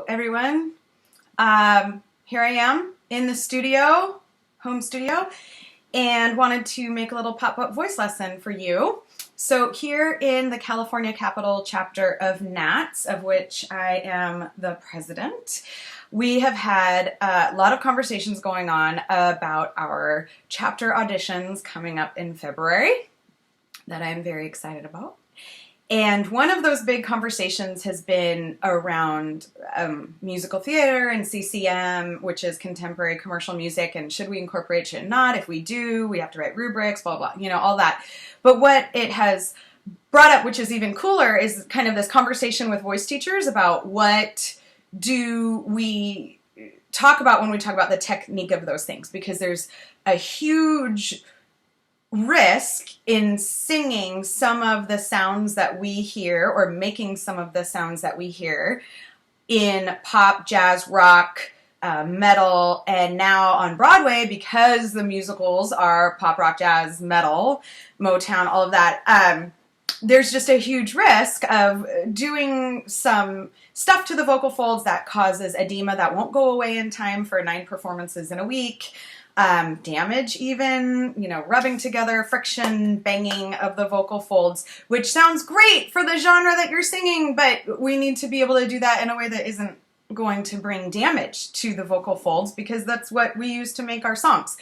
everyone. Here I am in the studio, home studio, and wanted to make a little pop-up voice lesson for you. So here in the California Capital chapter of NATS, of which I am the president, we have had a lot of conversations going on about our chapter auditions coming up in February that I'm very excited about. And one of those big conversations has been around musical theater and CCM, which is contemporary commercial music, and should we incorporate, should not? If we do, we have to write rubrics, blah, blah, all that. But what it has brought up, which is even cooler, is kind of this conversation with voice teachers about what do we talk about when we talk about the technique of those things, because there's a huge risk in singing some of the sounds that we hear or making some of the sounds that we hear in pop, jazz, rock, metal, and now on Broadway, because the musicals are pop, rock, jazz, metal, Motown, all of that. There's just a huge risk of doing some stuff to the vocal folds that causes edema that won't go away in time for 9 performances in a week. Damage even, rubbing together, friction, banging of the vocal folds, which sounds great for the genre that you're singing, but we need to be able to do that in a way that isn't going to bring damage to the vocal folds, because that's what we use to make our songs.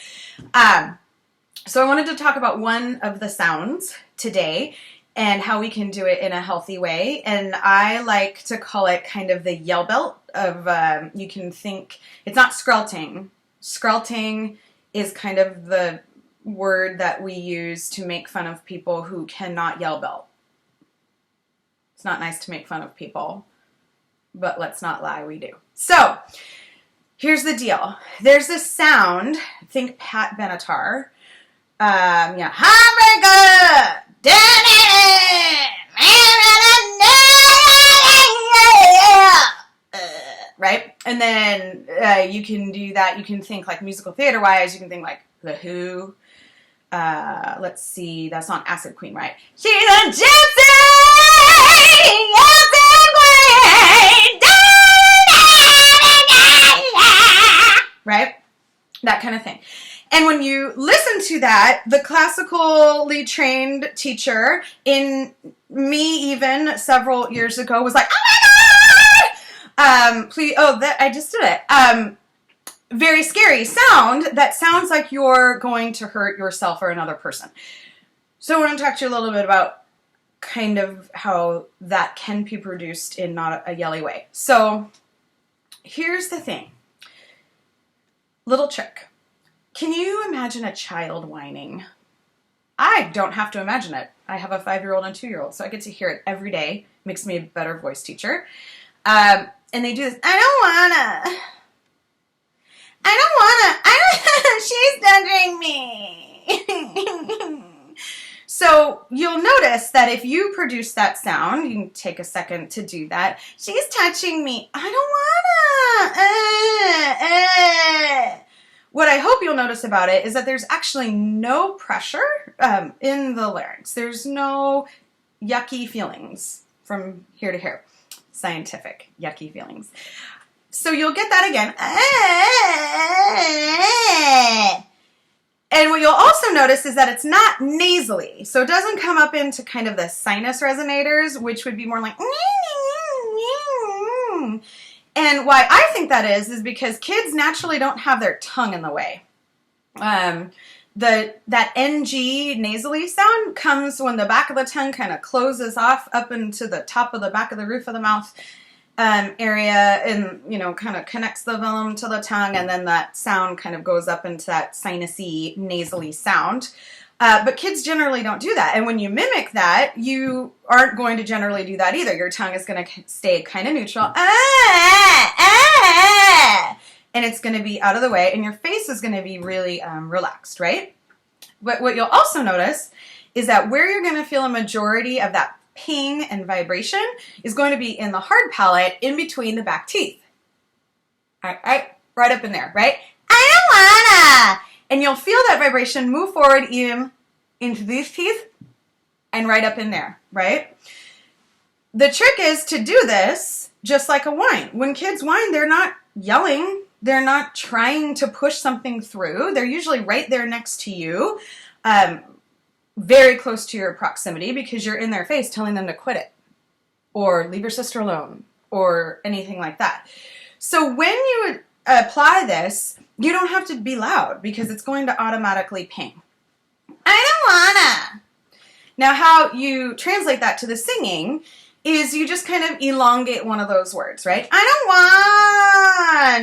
So I wanted to talk about one of the sounds today and how we can do it in a healthy way. And I like to call it kind of the yell belt of, you can think, it's not skrelting. Skrelting is kind of the word that we use to make fun of people who cannot yell belt. It's not nice to make fun of people, but let's not lie, we do. So, here's the deal. There's this sound, think Pat Benatar. Heartbreaker! Right? And then you can do that. You can think like musical theater wise. You can think like The Who. Let's see. That's not Acid Queen, right? She's a gypsy! Acid Queen! Right? That kind of thing. And when you listen to that, the classically trained teacher in me even several years ago was like, I just did it. Very scary sound that sounds like you're going to hurt yourself or another person. So I want to talk to you a little bit about kind of how that can be produced in not a yelly way. So here's the thing. Little trick. Can you imagine a child whining? I don't have to imagine it. I have a 5-year-old and 2-year-old, so I get to hear it every day. Makes me a better voice teacher. And they do this, she's touching me. So you'll notice that if you produce that sound, you can take a second to do that. She's touching me. I don't wanna. What I hope you'll notice about it is that there's actually no pressure in the larynx. There's no yucky feelings from here to here. Scientific yucky feelings. So you'll get that again. And what you'll also notice is that it's not nasally. So it doesn't come up into kind of the sinus resonators, which would be more like. And why I think that is because kids naturally don't have their tongue in the way. That NG nasally sound comes when the back of the tongue kind of closes off up into the top of the back of the roof of the mouth area and, kind of connects the velum to the tongue, and then that sound kind of goes up into that sinusy, nasally sound. But kids generally don't do that. And when you mimic that, you aren't going to generally do that either. Your tongue is going to stay kind of neutral. And it's going to be out of the way, and your face is going to be really relaxed, right? But what you'll also notice is that where you're going to feel a majority of that ping and vibration is going to be in the hard palate in between the back teeth. All right, right up in there, right? I don't wanna. And you'll feel that vibration move forward even into these teeth and right up in there, right? The trick is to do this just like a whine. When kids whine, they're not yelling. They're not trying to push something through. They're usually right there next to you, very close to your proximity, because you're in their face telling them to quit it or leave your sister alone or anything like that. So when you apply this, you don't have to be loud because it's going to automatically ping. I don't wanna. Now, how you translate that to the singing is you just kind of elongate one of those words, right? I don't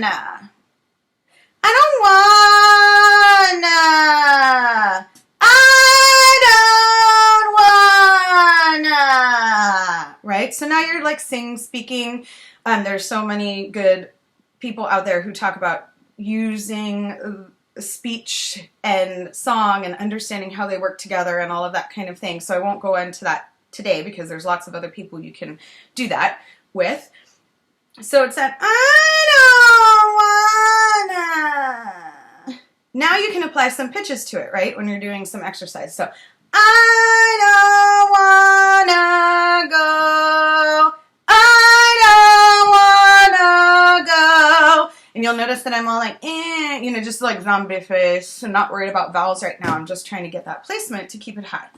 wanna. I don't wanna. I don't wanna. Right? So now you're like speaking. There's so many good people out there who talk about using speech and song and understanding how they work together and all of that kind of thing. So I won't go into that today because there's lots of other people you can do that with. So it's that I don't wanna. Now you can apply some pitches to it, right? When you're doing some exercise. So I don't wanna go. I don't wanna go. And you'll notice that I'm all like, just like zombie face and not worried about vowels right now. I'm just trying to get that placement to keep it high.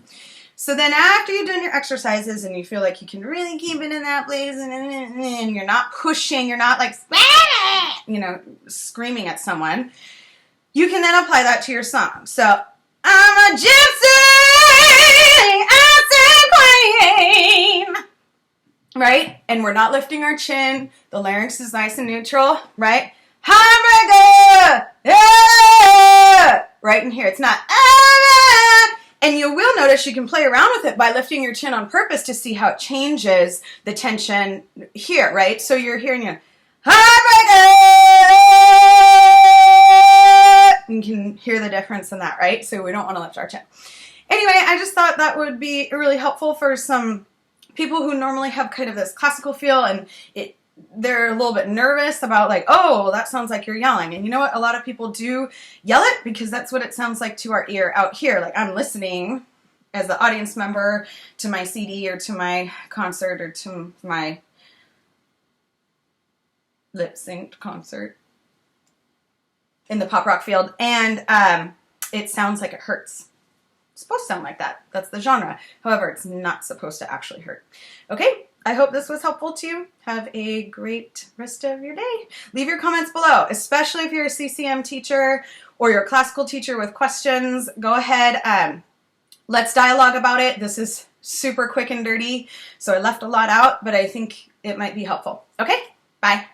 So then after you've done your exercises and you feel like you can really keep it in that place and you're not pushing, you're not like, screaming at someone, you can then apply that to your song. So, I'm a gypsy, I queen, right? And we're not lifting our chin. The larynx is nice and neutral, right? Heartbreaker, yeah! Right in here. It's not, and you will notice you can play around with it by lifting your chin on purpose to see how it changes the tension here, right? So you're hearing your heartbreaker. You can hear the difference in that, right? So we don't want to lift our chin. Anyway, I just thought that would be really helpful for some people who normally have kind of this classical feel and they're a little bit nervous about like, oh, that sounds like you're yelling. And you know what? A lot of people do yell it because that's what it sounds like to our ear out here. Like I'm listening as the audience member to my CD or to my concert or to my lip synced concert in the pop rock field. And it sounds like it hurts. It's supposed to sound like that. That's the genre. However, it's not supposed to actually hurt. Okay. I hope this was helpful to you. Have a great rest of your day. Leave your comments below, especially if you're a CCM teacher or you're a classical teacher with questions. Go ahead. Let's dialogue about it. This is super quick and dirty, so I left a lot out, but I think it might be helpful. Okay, bye.